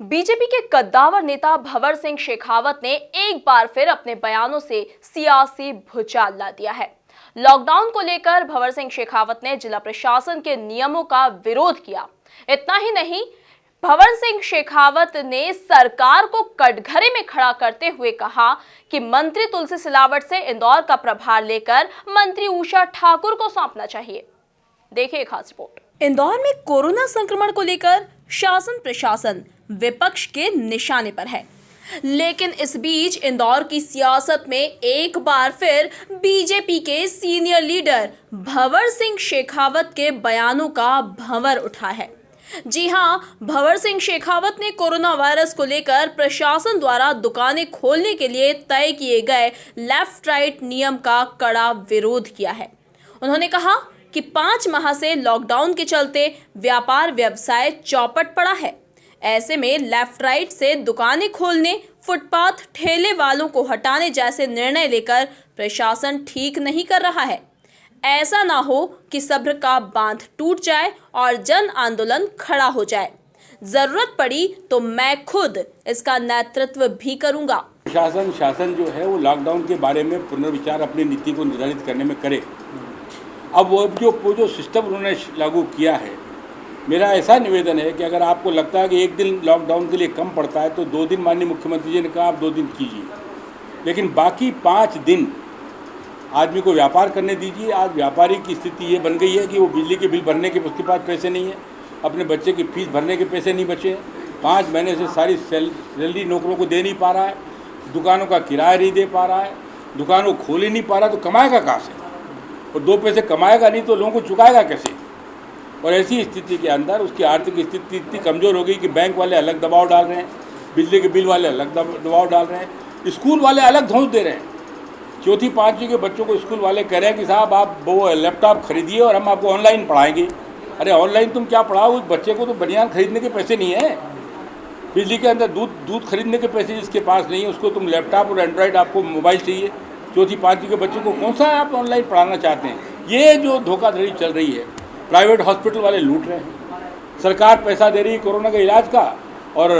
BJP के कद्दावर नेता भंवर सिंह शेखावत ने एक बार फिर अपने बयानों से सियासी भूचाल ला दिया है। लॉकडाउन को लेकर भंवर सिंह शेखावत ने जिला प्रशासन के नियमों का विरोध किया। इतना ही नहीं, भंवर सिंह शेखावत ने सरकार को कटघरे में खड़ा करते हुए कहा कि मंत्री तुलसी सिलावट से इंदौर का प्रभार लेकर मंत्री उषा ठाकुर को सौंपना चाहिए। देखिए खास रिपोर्ट। इंदौर में कोरोना संक्रमण को लेकर शासन प्रशासन विपक्ष के निशाने पर है, लेकिन इस बीच इंदौर की सियासत में एक बार फिर बीजेपी के सीनियर लीडर भंवर सिंह शेखावत के बयानों का भंवर उठा है। जी हां, भंवर सिंह शेखावत ने कोरोना वायरस को लेकर प्रशासन द्वारा दुकानें खोलने के लिए तय किए गए लेफ्ट राइट नियम का कड़ा विरोध किया है। उन्होंने कहा कि 5 माह से लॉकडाउन के चलते व्यापार व्यवसाय चौपट पड़ा है। ऐसे में लेफ्ट राइट से दुकानें खोलने, फुटपाथ ठेले वालों को हटाने जैसे निर्णय लेकर प्रशासन ठीक नहीं कर रहा है। ऐसा ना हो कि सब्र का बांध टूट जाए और जन आंदोलन खड़ा हो जाए। जरूरत पड़ी तो मैं खुद इसका नेतृत्व भी करूंगा। शासन जो है वो लॉकडाउन के बारे में पुनर्विचार अपनी नीति को निर्धारित करने में करे। अब वो जो सिस्टम उन्होंने लागू किया है, मेरा ऐसा निवेदन है कि अगर आपको लगता है कि एक दिन लॉकडाउन के लिए कम पड़ता है तो 2 दिन माननीय मुख्यमंत्री जी ने कहा आप 2 दिन कीजिए, लेकिन बाकी 5 दिन आदमी को व्यापार करने दीजिए। आज व्यापारी की स्थिति ये बन गई है कि वो बिजली के बिल भरने के उसके पास पैसे नहीं है, अपने बच्चे की फीस भरने के पैसे नहीं बचे हैं, 5 महीने से सारी सैलरी नौकरों को दे नहीं पा रहा है, दुकानों का किराया नहीं दे पा रहा है, दुकानों को खोल ही नहीं पा रहा, तो कमाएगा कहाँ से? और 2 पैसे कमाएगा नहीं तो लोगों को चुकाएगा कैसे? और ऐसी स्थिति के अंदर उसकी आर्थिक स्थिति इतनी कमज़ोर हो गई कि बैंक वाले अलग दबाव डाल रहे हैं, बिजली के बिल वाले अलग दबाव डाल रहे हैं, स्कूल वाले अलग धौंस दे रहे हैं। 4ठी 5वीं के बच्चों को स्कूल वाले कह रहे हैं कि साहब आप वो लैपटॉप खरीदिए और हम आपको ऑनलाइन पढ़ाएंगे। अरे ऑनलाइन तुम क्या पढ़ाओ? उस बच्चे को तो बनियान खरीदने के पैसे नहीं है, बिजली के अंदर दूध खरीदने के पैसे जिसके पास नहीं है उसको तुम लैपटॉप और एंड्रॉयड आपको मोबाइल चाहिए। 4ठी 5वीं के बच्चों को कौन सा आप ऑनलाइन पढ़ाना चाहते हैं? ये जो धोखाधड़ी चल रही है, प्राइवेट हॉस्पिटल वाले लूट रहे हैं, सरकार पैसा दे रही है कोरोना के इलाज का और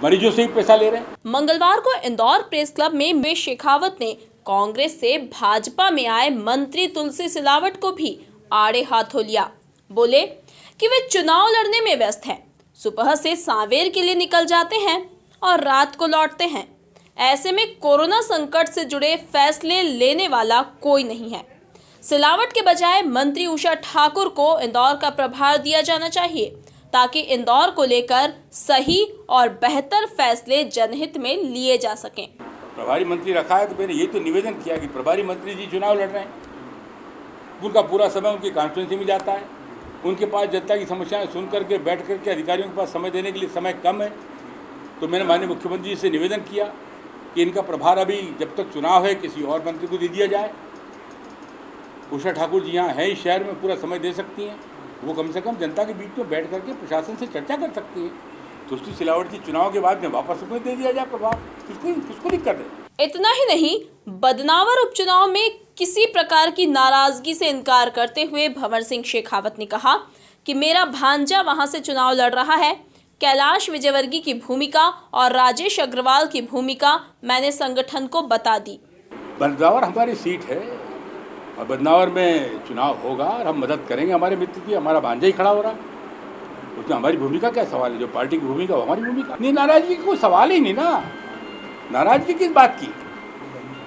मरीजों से ही पैसा ले रहे हैं। मंगलवार को इंदौर प्रेस क्लब में शेखावत ने कांग्रेस से भाजपा में आए मंत्री तुलसी सिलावट को भी आड़े हाथों लिया। बोले कि वे चुनाव लड़ने में व्यस्त हैं, सुबह से सांवेर के लिए निकल जाते हैं और रात को लौटते हैं। ऐसे में कोरोना संकट से जुड़े फैसले लेने वाला कोई नहीं है। सिलावट के बजाय मंत्री उषा ठाकुर को इंदौर का प्रभार दिया जाना चाहिए ताकि इंदौर को लेकर सही और बेहतर फैसले जनहित में लिए जा सकें। प्रभारी मंत्री रखा है तो मैंने ये तो निवेदन किया कि प्रभारी मंत्री जी चुनाव लड़ रहे हैं, उनका पूरा समय उनकी कॉन्स्टिट्यूंसी में जाता है, उनके पास जनता की समस्याएं सुन करके बैठ करके अधिकारियों के पास समय देने के लिए समय कम है। तो मैंने माननीय मुख्यमंत्री जी से निवेदन किया कि इनका प्रभार अभी जब तक चुनाव है किसी और मंत्री को दे दिया जाए। उषा ठाकुर जी यहाँ है इस शहर में, पूरा समय दे सकती हैं, वो कम से कम जनता के बीच में बैठ करके प्रशासन से चर्चा कर सकती हैं। तुलसी सिलावट जी चुनाव के बाद में वापस उनको दे दिया जाए प्रभाव, किसको दिक्कत है? इतना ही नहीं, बदनावर उपचुनाव में किसी प्रकार की नाराजगी से इनकार करते हुए भंवर सिंह शेखावत ने कहा कि मेरा भांजा वहां से चुनाव लड़ रहा है। कैलाश विजयवर्गीय की भूमिका और राजेश अग्रवाल की भूमिका मैंने संगठन को बता दी। बदनावर हमारी सीट है और बदनावर में चुनाव होगा और हम मदद करेंगे हमारे मित्र की। हमारा भांजा ही खड़ा हो रहा, उसमें हमारी भूमिका क्या सवाल है? जो पार्टी की भूमिका वो हमारी भूमिका नहीं। नाराजगी की कोई सवाल ही नहीं ना, नाराजगी किस बात की?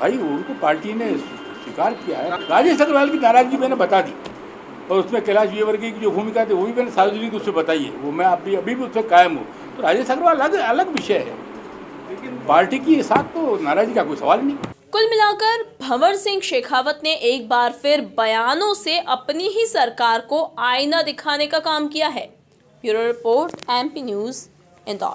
भाई उनको पार्टी ने स्वीकार किया है। राजेश अग्रवाल की नाराजगी मैंने बता दी और उसमें कैलाश विजयवर्गीय की जो भूमिका थी वो भी मैंने सार्वजनिक रूप से बताई है, वो मैं अभी भी उससे कायम हूँ। तो राजेश अग्रवाल अलग विषय है, लेकिन पार्टी के साथ तो नाराजगी का कोई सवाल नहीं। कुल मिलाकर भंवर सिंह शेखावत ने एक बार फिर बयानों से अपनी ही सरकार को आईना दिखाने का काम किया है। Bureau report, MP news, Indore.